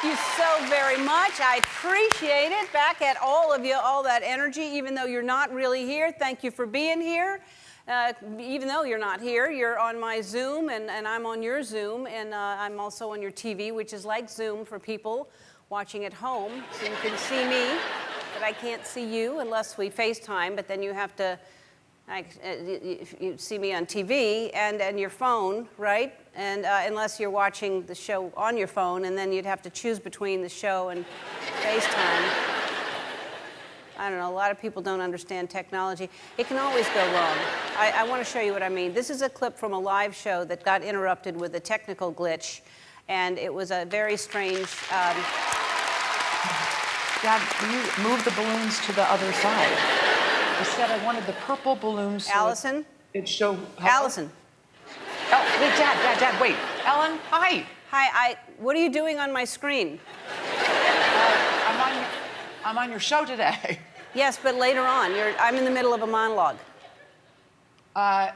Thank you so very much. I appreciate it. Back at all of you, all that energy, even though you're not really here. Thank you for being here. Even though you're not here, you're on my Zoom, and I'm on your Zoom, and I'm also on your TV, which is like Zoom for people watching at home. So you can see me, but I can't see you unless we FaceTime, but then you have to, you see me on TV and your phone, right? And unless you're watching the show on your phone, and then you'd have to choose between the show and FaceTime. I don't know, a lot of people don't understand technology. It can always go wrong. I want to show you what I mean. This is a clip from a live show that got interrupted with a technical glitch, and it was a very strange... Dad, will you move the balloons to the other side? I said I wanted the purple balloons. So Allison? It show. Allison. Oh, wait, Dad, wait. Ellen, hi. Hi, what are you doing on my screen? I'm on your show today. Yes, but later on. I'm in the middle of a monologue. I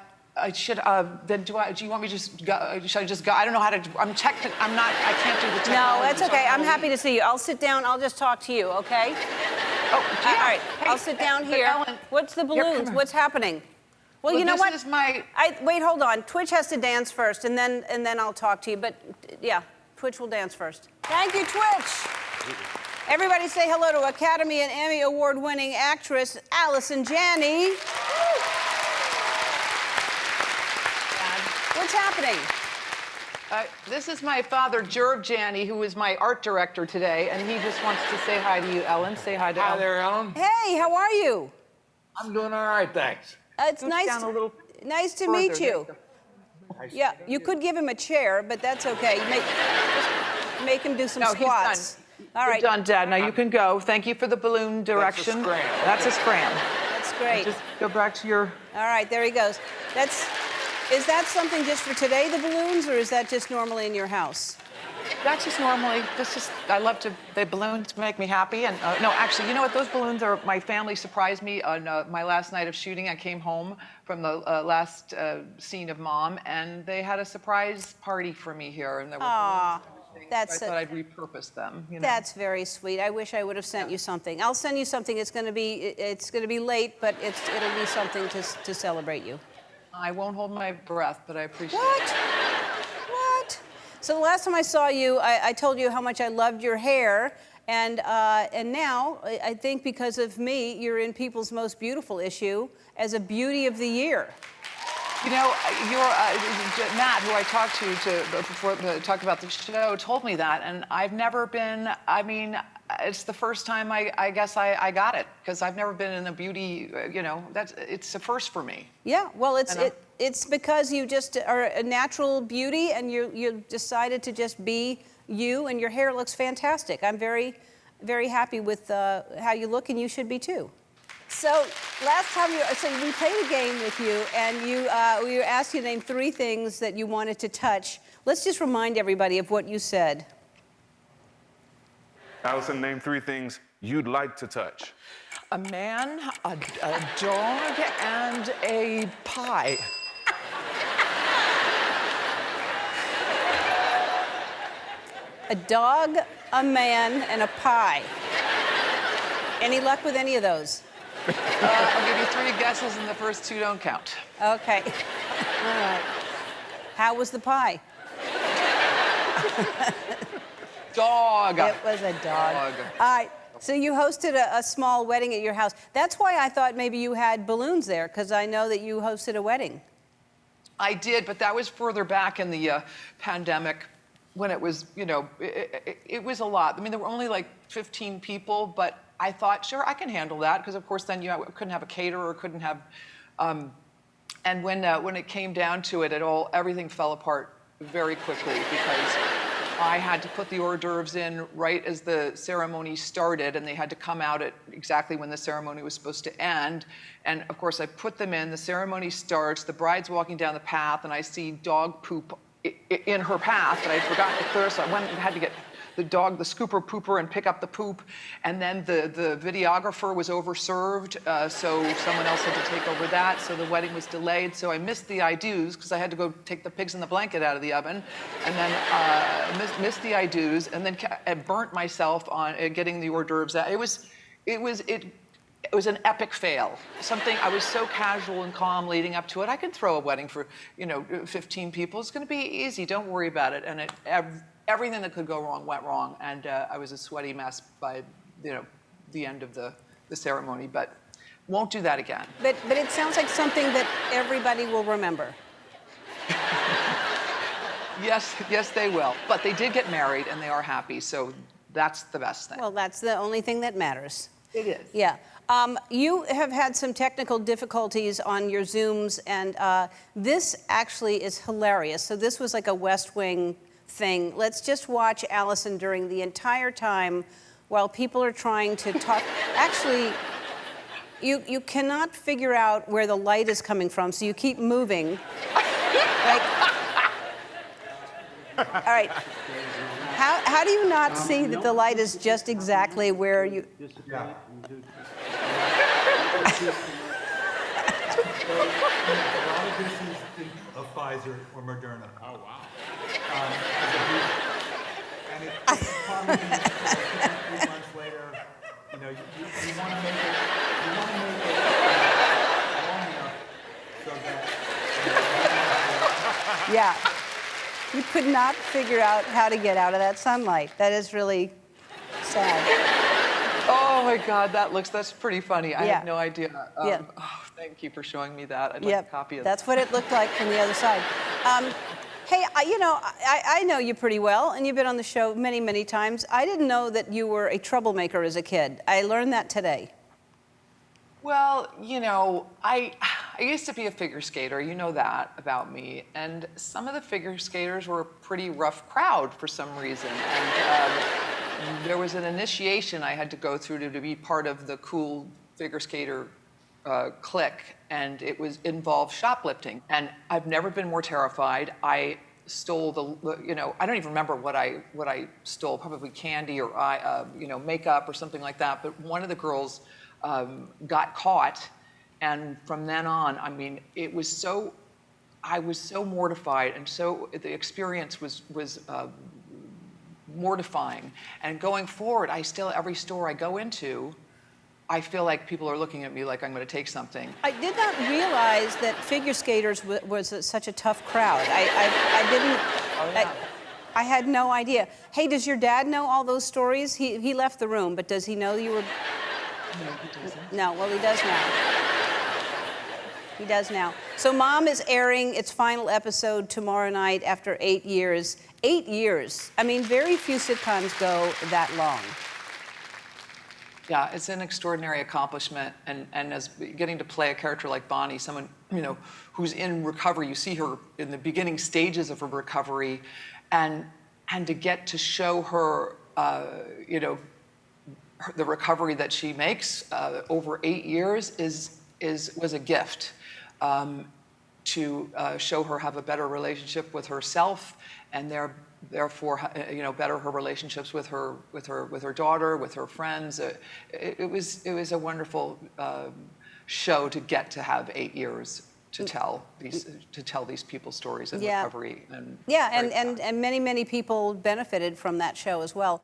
should, then do you want me to just go, should I just go? I don't know how to, I can't do the technology. No, that's okay. I'm happy to see you. I'll sit down, I'll just talk to you, okay? Oh, yeah. All right, Hey, I'll sit down here. Ellen, what's the balloons? What's happening? Well, you know this what? Is my... Wait, hold on. Twitch has to dance first, and then I'll talk to you. But yeah, Twitch will dance first. Thank you, Twitch. Everybody say hello to Academy and Emmy Award-winning actress Allison Janney. What's happening? This is my father, Gerb Janney, who is my art director today, and he just wants to say hi to you, Ellen. Say hi to Ellen. Hi there, Ellen. Hey, how are you? I'm doing all right, thanks. It's nice to meet you. Yeah, you could give him a chair, but that's okay. Just make him do some squats. All right. You're done, Dad. Now you can go. Thank you for the balloon direction. That's a scram. That's great. Just go back to your... All right, there he goes. Is that something just for today, the balloons, or is that just normally in your house? That's just normally, the balloons make me happy. And no, actually, you know what? Those balloons are, my family surprised me on my last night of shooting. I came home from the last scene of Mom, and they had a surprise party for me here. And there were balloons and everything. So I thought I'd repurpose them. You know? That's very sweet. I wish I would have sent you something. I'll send you something. It's going to be late, but it'll be something to celebrate you. I won't hold my breath, but I appreciate it. What? So the last time I saw you, I told you how much I loved your hair, and now I think because of me, you're in People's Most Beautiful issue as a Beauty of the Year. You know, Matt, who I talked to before talk about the show, told me that, and I've never been. I mean, it's the first time I guess I got it, because I've never been in a beauty. You know, it's a first for me. Yeah, well, it's because you just are a natural beauty, and you decided to just be you, and your hair looks fantastic. I'm very, very happy with how you look, and you should be too. So last time we played a game with you, and we asked you to name 3 things that you wanted to touch. Let's just remind everybody of what you said. Allison, name 3 things you'd like to touch. A man, a dog, and a pie. A dog, a man, and a pie. Any luck with any of those? I'll give you 3 guesses, and the first 2 don't count. Okay. All right. How was the pie? Dog. It was a dog. All right. So you hosted a small wedding at your house. That's why I thought maybe you had balloons there, because I know that you hosted a wedding. I did, but that was further back in the pandemic, when it was, you know, it was a lot. I mean, there were only like 15 people, but I thought, sure, I can handle that, because of course then you couldn't have a caterer, couldn't have, and when it came down to it, everything fell apart very quickly, because I had to put the hors d'oeuvres in right as the ceremony started, and they had to come out at exactly when the ceremony was supposed to end. And of course, I put them in, the ceremony starts, the bride's walking down the path, and I see dog poop in her path that I'd forgotten to clear, so I went and had to get the dog, the scooper pooper, and pick up the poop. And then the videographer was overserved, so someone else had to take over that. So the wedding was delayed. So I missed the I do's because I had to go take the pigs in the blanket out of the oven, and then missed the I do's, and then burnt myself on getting the hors d'oeuvres out. It was an epic fail. Something, I was so casual and calm leading up to it. I could throw a wedding for, 15 people. It's going to be easy. Don't worry about it. And everything that could go wrong went wrong. And I was a sweaty mess by, the end of the ceremony. But won't do that again. But it sounds like something that everybody will remember. Yes, they will. But they did get married, and they are happy. So that's the best thing. Well, that's the only thing that matters. It is. Yeah. You have had some technical difficulties on your Zooms, and this actually is hilarious. So this was like a West Wing thing. Let's just watch Allison during the entire time while people are trying to talk. Actually, you cannot figure out where the light is coming from, so you keep moving. Like, all right. How do you not see that the light is just exactly where you... Yeah. A lot of this is of Pfizer or Moderna. Oh, wow. And it's probably 3 months later, you want to make it long enough so that... Yeah. You could not figure out how to get out of that sunlight. That is really sad. Oh my God, that's pretty funny. I Yeah. had no idea. Yeah. Oh, thank you for showing me that. I'd like a copy of that. That's what it looked like from the other side. Hey, I know you pretty well, and you've been on the show many, many times. I didn't know that you were a troublemaker as a kid. I learned that today. Well, I used to be a figure skater, you know that about me, and some of the figure skaters were a pretty rough crowd for some reason. And there was an initiation I had to go through to be part of the cool figure skater clique, and it involved shoplifting. And I've never been more terrified. I stole I don't even remember what I stole, probably candy or makeup or something like that. But one of the girls got caught, and from then on, I mean, I was so mortified, and the experience was mortifying. And going forward, every store I go into, I feel like people are looking at me like I'm going to take something. I did not realize that figure skaters was such a tough crowd. I didn't. Oh, yeah. I had no idea. Hey, does your dad know all those stories? He left the room, but does he know you were? No, he doesn't. No, well, he does now. He does now. So Mom is airing its final episode tomorrow night after 8 years. 8 years. I mean, very few sitcoms go that long. Yeah, it's an extraordinary accomplishment, and as getting to play a character like Bonnie, someone who's in recovery, you see her in the beginning stages of her recovery, and to get to show her, the recovery that she makes over 8 years was a gift. To show her have a better relationship with herself, and therefore better her relationships with her daughter, with her friends. It was a wonderful show to get to have 8 years to tell these people's stories in recovery. And many people benefited from that show as well.